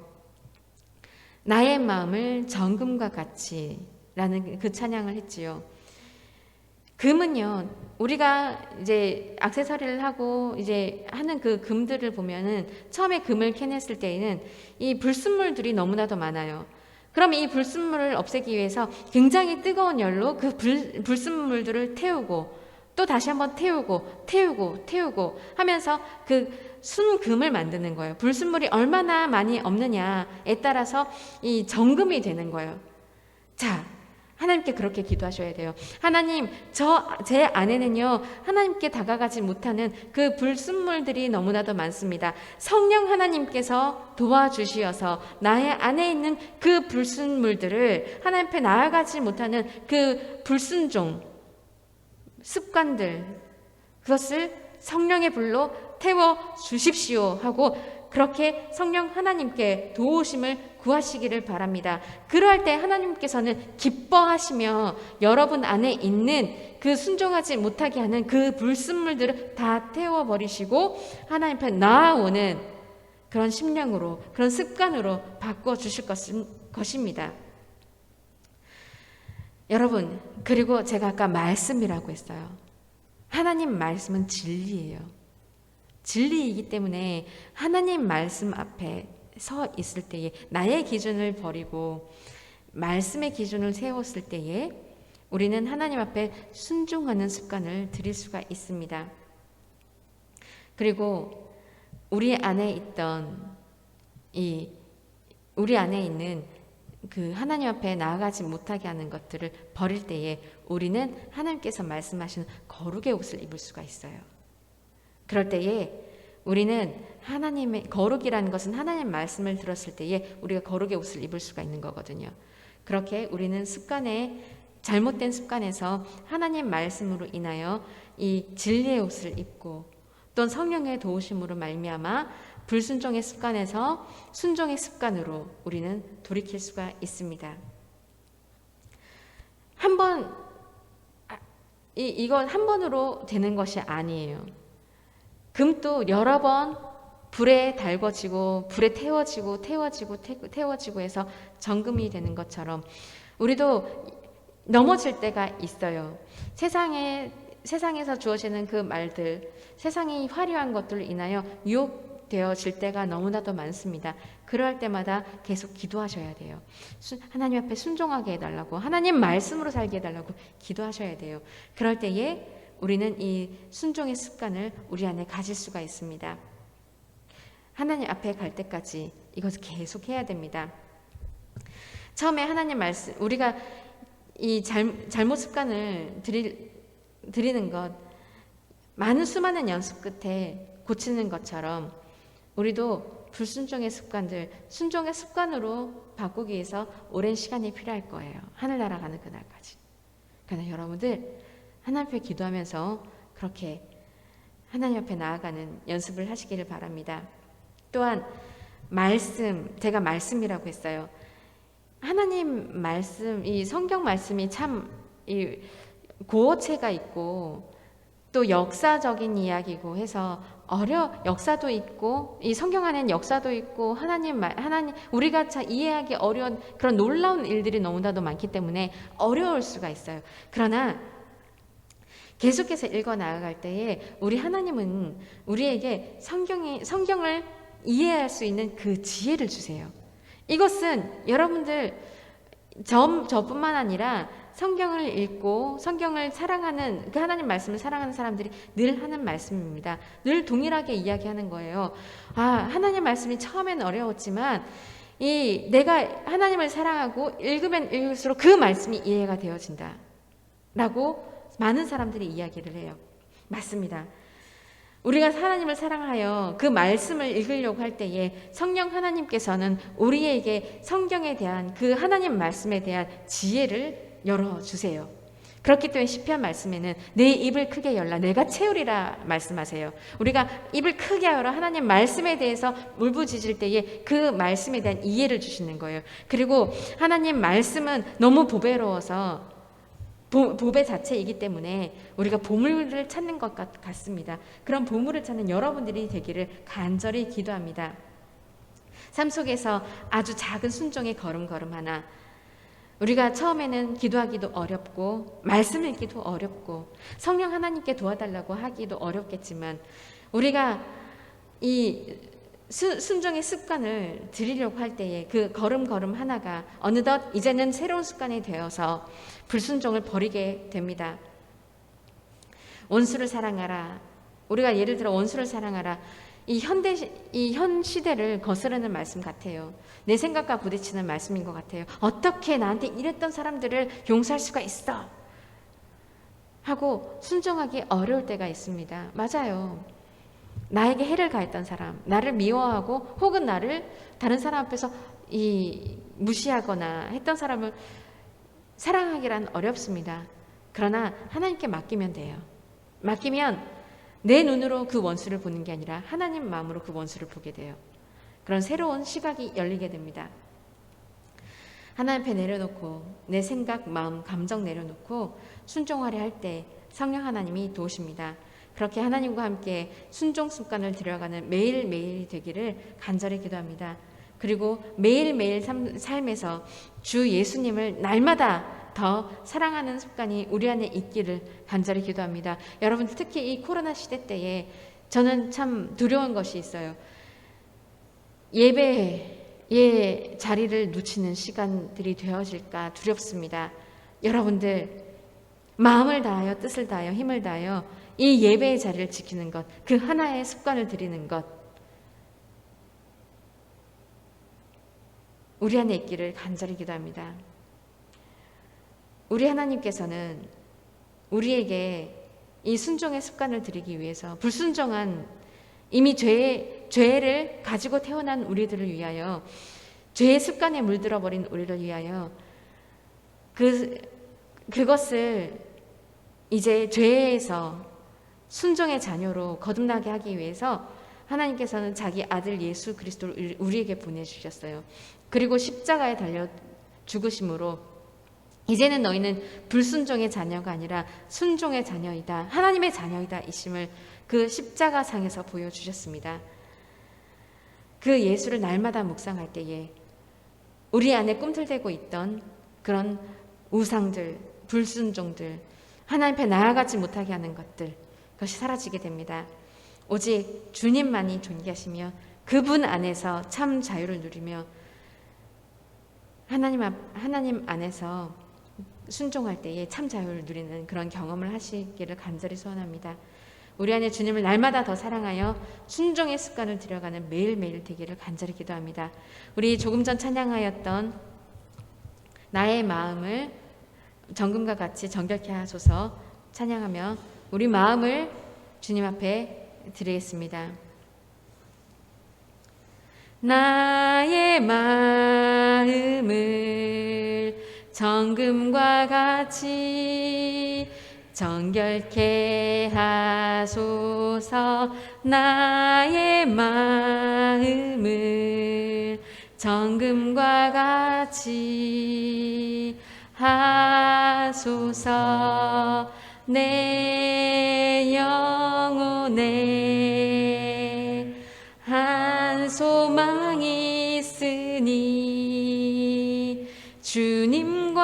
C: 나의 마음을 정금과 같이 라는 그 찬양을 했지요. 금은요, 우리가 이제 액세서리를 하고 이제 하는 그 금들을 보면은 처음에 금을 캐냈을 때에는 이 불순물들이 너무나도 많아요. 그럼 이 불순물을 없애기 위해서 굉장히 뜨거운 열로 그 불순물들을 태우고 또 다시 한번 태우고 하면서 그 순금을 만드는 거예요. 불순물이 얼마나 많이 없느냐에 따라서 이 정금이 되는 거예요. 자, 하나님께 그렇게 기도하셔야 돼요. 하나님, 제 안에는요, 하나님께 다가가지 못하는 그 불순물들이 너무나도 많습니다. 성령 하나님께서 도와주시어서 나의 안에 있는 그 불순물들을 하나님 앞에 나아가지 못하는 그 불순종, 습관들, 그것을 성령의 불로 태워 주십시오 하고 그렇게 성령 하나님께 도우심을 구하시기를 바랍니다. 그럴 때 하나님께서는 기뻐하시며 여러분 안에 있는 그 순종하지 못하게 하는 그 불순물들을 다 태워버리시고 하나님 앞에 나아오는 그런 심령으로, 그런 습관으로 바꿔주실 것입니다. 여러분, 그리고 제가 아까 말씀이라고 했어요. 하나님 말씀은 진리예요. 진리이기 때문에 하나님 말씀 앞에 서 있을 때에 나의 기준을 버리고 말씀의 기준을 세웠을 때에 우리는 하나님 앞에 순종하는 습관을 들일 수가 있습니다. 그리고 우리 안에 있는 그 하나님 앞에 나아가지 못하게 하는 것들을 버릴 때에 우리는 하나님께서 말씀하시는 거룩의 옷을 입을 수가 있어요. 그럴 때에 우리는 하나님의 거룩이라는 것은 하나님 말씀을 들었을 때에 우리가 거룩의 옷을 입을 수가 있는 거거든요. 그렇게 우리는 잘못된 습관에서 하나님 말씀으로 인하여 이 진리의 옷을 입고 또 성령의 도우심으로 말미암아 불순종의 습관에서 순종의 습관으로 우리는 돌이킬 수가 있습니다. 이건 한 번으로 되는 것이 아니에요. 금도 여러 번 불에 달궈지고 불에 태워지고 해서 정금이 되는 것처럼 우리도 넘어질 때가 있어요. 세상에 세상에서 주어지는 그 말들, 세상이 화려한 것들로 인하여 유혹되어질 때가 너무나도 많습니다. 그럴 때마다 계속 기도하셔야 돼요. 하나님 앞에 순종하게 해달라고, 하나님 말씀으로 살게 해달라고 기도하셔야 돼요. 그럴 때에 우리는 이 순종의 습관을 우리 안에 가질 수가 있습니다. 하나님 앞에 갈 때까지 이것을 계속 해야 됩니다. 처음에 하나님 말씀, 우리가 이 잘못 습관을 들이는 것, 많은 수많은 연습 끝에 고치는 것처럼 우리도 불순종의 습관들, 순종의 습관으로 바꾸기 위해서 오랜 시간이 필요할 거예요. 하늘 날아가는 그날까지. 그러나 여러분들 하나님 앞에 기도하면서 그렇게 하나님 앞에 나아가는 연습을 하시기를 바랍니다. 또한 말씀, 제가 말씀이라고 했어요. 하나님 말씀, 이 성경 말씀이 참 이 고어체가 있고 또 역사적인 이야기고 해서 역사도 있고 이 성경 안에는 역사도 있고 하나님 우리가 잘 이해하기 어려운 그런 놀라운 일들이 너무나도 많기 때문에 어려울 수가 있어요. 그러나 계속해서 읽어 나아갈 때에 우리 하나님은 우리에게 성경을 이해할 수 있는 그 지혜를 주세요. 이것은 여러분들 저뿐만 아니라 성경을 읽고 성경을 사랑하는 그 하나님 말씀을 사랑하는 사람들이 늘 하는 말씀입니다. 늘 동일하게 이야기하는 거예요. 하나님 말씀이 처음엔 어려웠지만 내가 하나님을 사랑하고 읽으면 읽을수록 그 말씀이 이해가 되어진다 라고 많은 사람들이 이야기를 해요. 맞습니다. 우리가 하나님을 사랑하여 그 말씀을 읽으려고 할 때에 성령 하나님께서는 우리에게 성경에 대한 그 하나님 말씀에 대한 지혜를 열어주세요. 그렇기 때문에 시편 말씀에는 내 입을 크게 열라 내가 채우리라 말씀하세요. 우리가 입을 크게 열어 하나님 말씀에 대해서 울부짖을 때에 그 말씀에 대한 이해를 주시는 거예요. 그리고 하나님 말씀은 너무 보배로워서 보배 자체이기 때문에 우리가 보물을 찾는 것 같습니다. 그런 보물을 찾는 여러분들이 되기를 간절히 기도합니다. 삶 속에서 아주 작은 순종의 걸음걸음 하나, 우리가 처음에는 기도하기도 어렵고 말씀 읽기도 어렵고 성령 하나님께 도와달라고 하기도 어렵겠지만 우리가 이 순종의 습관을 들이려고 할 때에 그 걸음걸음 하나가 어느덧 이제는 새로운 습관이 되어서 불순종을 버리게 됩니다. 원수를 사랑하라. 우리가 예를 들어 원수를 사랑하라. 이 현 시대를 거스르는 말씀 같아요. 내 생각과 부딪히는 말씀인 것 같아요. 어떻게 나한테 이랬던 사람들을 용서할 수가 있어? 하고 순종하기 어려울 때가 있습니다. 맞아요. 나에게 해를 가했던 사람, 나를 미워하고 혹은 나를 다른 사람 앞에서 무시하거나 했던 사람을 사랑하기란 어렵습니다. 그러나 하나님께 맡기면 돼요. 맡기면 내 눈으로 그 원수를 보는 게 아니라 하나님 마음으로 그 원수를 보게 돼요. 그런 새로운 시각이 열리게 됩니다. 하나님 앞에 내려놓고 내 생각, 마음, 감정 내려놓고 순종하려 할 때 성령 하나님이 도우십니다. 그렇게 하나님과 함께 순종 습관을 들여가는 매일매일이 되기를 간절히 기도합니다. 그리고 매일매일 삶에서 주 예수님을 날마다 더 사랑하는 습관이 우리 안에 있기를 간절히 기도합니다. 여러분 특히 이 코로나 시대 때에 저는 참 두려운 것이 있어요. 예배의 자리를 놓치는 시간들이 되어질까 두렵습니다. 여러분들 마음을 다하여 뜻을 다하여 힘을 다하여 이 예배의 자리를 지키는 것, 그 하나의 습관을 들이는 것 우리 안에 있기를 간절히 기도합니다. 우리 하나님께서는 우리에게 이 순종의 습관을 들이기 위해서 불순종한 이미 죄를 가지고 태어난 우리들을 위하여 죄의 습관에 물들어버린 우리를 위하여 그것을 이제 죄에서 순종의 자녀로 거듭나게 하기 위해서 하나님께서는 자기 아들 예수 그리스도를 우리에게 보내주셨어요. 그리고 십자가에 달려 죽으심으로 이제는 너희는 불순종의 자녀가 아니라 순종의 자녀이다. 하나님의 자녀이다. 이심을 그 십자가상에서 보여주셨습니다. 그 예수를 날마다 묵상할 때에 우리 안에 꿈틀대고 있던 그런 우상들, 불순종들, 하나님 앞에 나아가지 못하게 하는 것들, 그것이 사라지게 됩니다. 오직 주님만이 존귀하시며 그분 안에서 참 자유를 누리며 하나님 안에서 순종할 때에 참 자유를 누리는 그런 경험을 하시기를 간절히 소원합니다. 우리 안에 주님을 날마다 더 사랑하여 순종의 습관을 들여가는 매일매일 되기를 간절히 기도합니다. 우리 조금 전 찬양하였던 나의 마음을 정금과 같이 정결케 하소서 찬양하며 우리 마음을 주님 앞에 드리겠습니다. 나의 마음을 정금과 같이 정결케 하소서. 나의 마음을 정금과 같이 하소서. 내 영혼에 한 소망이 있으니 주님과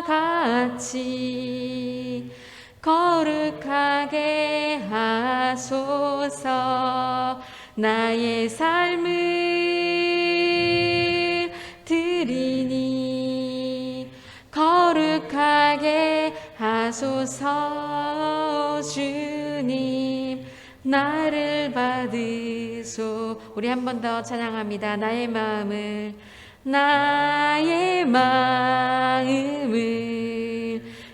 C: 같이 거룩하게 하소서. 나의 삶을 드리니 거룩하게 하소서. 주님 나를 받으소. 우리 한 번 더 찬양합니다. 나의 마음을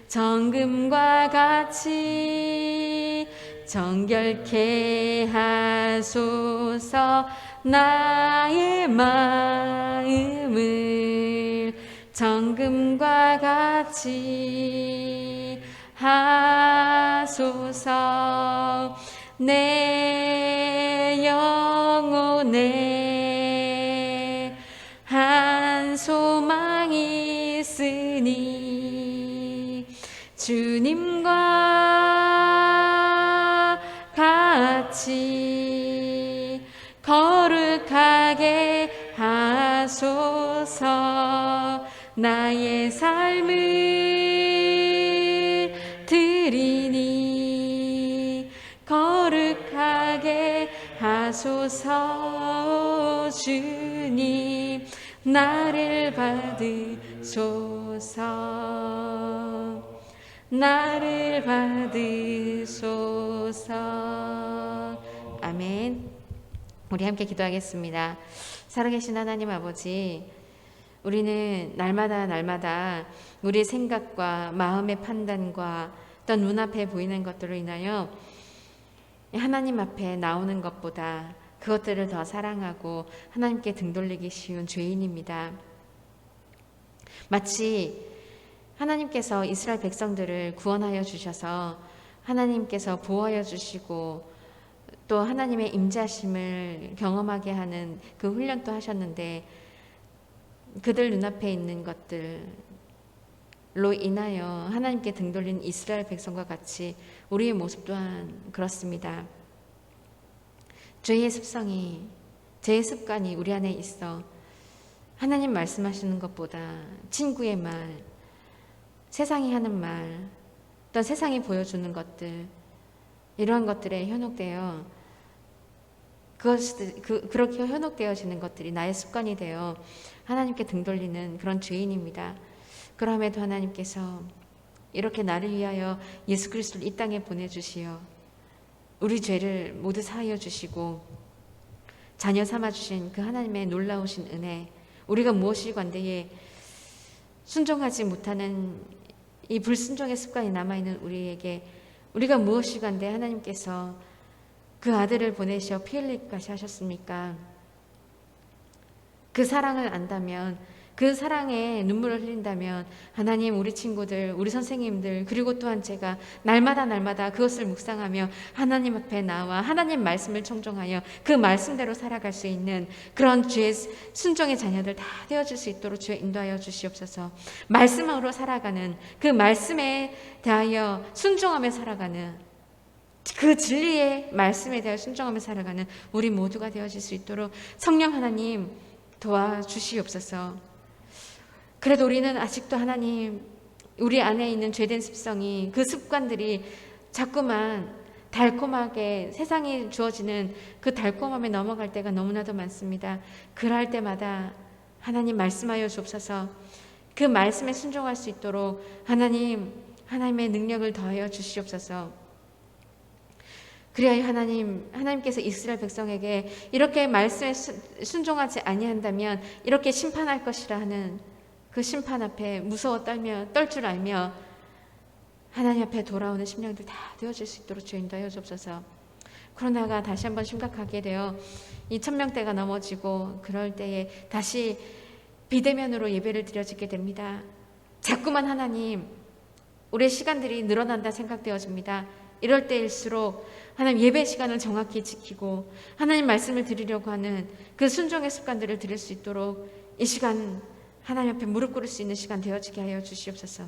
C: 정금과 같이 정결케 하소서. 나의 마음을 정금과 같이 하소서. 내 영혼에 한 소망이 있으니 주님과 같이 거룩하게 하소서. 나의 삶을 드리니 거룩하게 하소서. 주님 나를 받으소서. 나를 받으소서. 아멘. 우리 함께 기도하겠습니다. 살아계신 하나님 아버지, 우리는 날마다 우리의 생각과 마음의 판단과 또 눈앞에 보이는 것들로 인하여 하나님 앞에 나오는 것보다 그것들을 더 사랑하고 하나님께 등 돌리기 쉬운 죄인입니다. 마치 하나님께서 이스라엘 백성들을 구원하여 주셔서 하나님께서 보호하여 주시고 또 하나님의 임재하심을 경험하게 하는 그 훈련도 하셨는데 그들 눈앞에 있는 것들로 인하여 하나님께 등 돌린 이스라엘 백성과 같이 우리의 모습 또한 그렇습니다. 죄의 습성이, 죄의 습관이 우리 안에 있어 하나님 말씀하시는 것보다 친구의 말, 세상이 하는 말, 또 세상이 보여주는 것들, 이러한 것들에 현혹되어 그렇게 현혹되어지는 것들이 나의 습관이 되어 하나님께 등 돌리는 그런 죄인입니다. 그럼에도 하나님께서 이렇게 나를 위하여 예수 그리스도를 이 땅에 보내주시어 우리 죄를 모두 사하여 주시고 자녀 삼아주신 그 하나님의 놀라우신 은혜, 우리가 무엇이 관대에 순종하지 못하는 이 불순종의 습관이 남아있는 우리에게 우리가 무엇이 관대 하나님께서 그 아들을 보내셔 피 흘리기까지 하셨습니까? 그 사랑을 안다면, 그 사랑에 눈물을 흘린다면 하나님, 우리 친구들, 우리 선생님들, 그리고 또한 제가 날마다 그것을 묵상하며 하나님 앞에 나와 하나님 말씀을 청종하여 그 말씀대로 살아갈 수 있는 그런 주의 순종의 자녀들 다 되어줄 수 있도록 주여 인도하여 주시옵소서. 말씀으로 살아가는, 그 말씀에 대하여 순종하며 살아가는, 그 진리의 말씀에 대하여 순종하며 살아가는 우리 모두가 되어질 수 있도록 성령 하나님 도와주시옵소서. 그래도 우리는 아직도 하나님 우리 안에 있는 죄된 습성이, 그 습관들이 자꾸만 달콤하게 세상에 주어지는 그 달콤함에 넘어갈 때가 너무나도 많습니다. 그럴 때마다 하나님 말씀하여 주옵소서. 그 말씀에 순종할 수 있도록 하나님의 능력을 더하여 주시옵소서. 그래야 하나님께서 이스라엘 백성에게 이렇게 말씀에 순종하지 아니한다면 이렇게 심판할 것이라 하는 그 심판 앞에 무서워 떨 줄 알며 하나님 앞에 돌아오는 심령들 다 되어질 수 있도록 주여 인도하여 주옵소서. 코로나가 다시 한번 심각하게 되어 이 1000명대가 넘어지고 그럴 때에 다시 비대면으로 예배를 드려지게 됩니다. 자꾸만 하나님, 우리의 시간들이 늘어난다 생각되어집니다. 이럴 때일수록 하나님 예배 시간을 정확히 지키고 하나님 말씀을 드리려고 하는 그 순종의 습관들을 드릴 수 있도록 이 시간 하나님 앞에 무릎 꿇을 수 있는 시간 되어지게 하여 주시옵소서.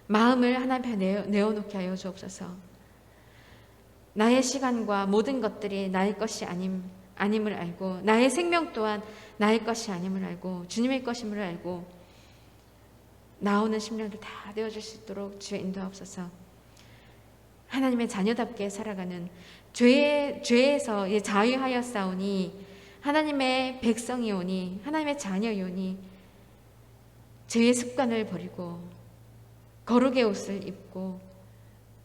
C: 마음을 하나님 앞에 내어놓게 하여 주옵소서. 나의 시간과 모든 것들이 나의 것이 아님을 알고, 나의 생명 또한 나의 것이 아님을 알고 주님의 것임을 알고 나오는 심령들 다 되어줄 수 있도록 주의 인도하옵소서. 하나님의 자녀답게 살아가는 죄에서 자유하여 싸우니 하나님의 백성이오니 하나님의 자녀이오니 죄의 습관을 버리고 거룩의 옷을 입고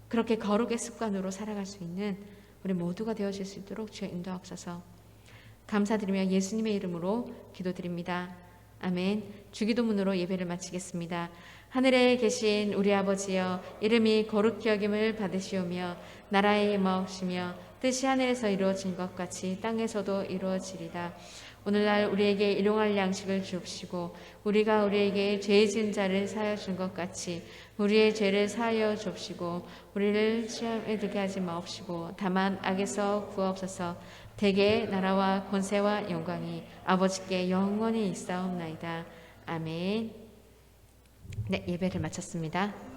C: 그렇게 거룩의 습관으로 살아갈 수 있는 우리 모두가 되어질 수 있도록 주의 인도하옵소서. 감사드리며 예수님의 이름으로 기도드립니다. 아멘. 주기도문으로 예배를 마치겠습니다. 하늘에 계신 우리 아버지여, 이름이 거룩히 여김을 받으시오며 나라의 임하옵시며 뜻이 하늘에서 이루어진 것 같이 땅에서도 이루어지리다. 오늘날 우리에게 일용할 양식을 주옵시고 우리가 우리에게 죄 지은 자를 사하여 준 것 같이 우리의 죄를 사하여 주옵시고 우리를 시험에 들게 하지 마옵시고 다만 악에서 구하옵소서. 대개 나라와 권세와 영광이 아버지께 영원히 있사옵나이다. 아멘. 네, 예배를 마쳤습니다.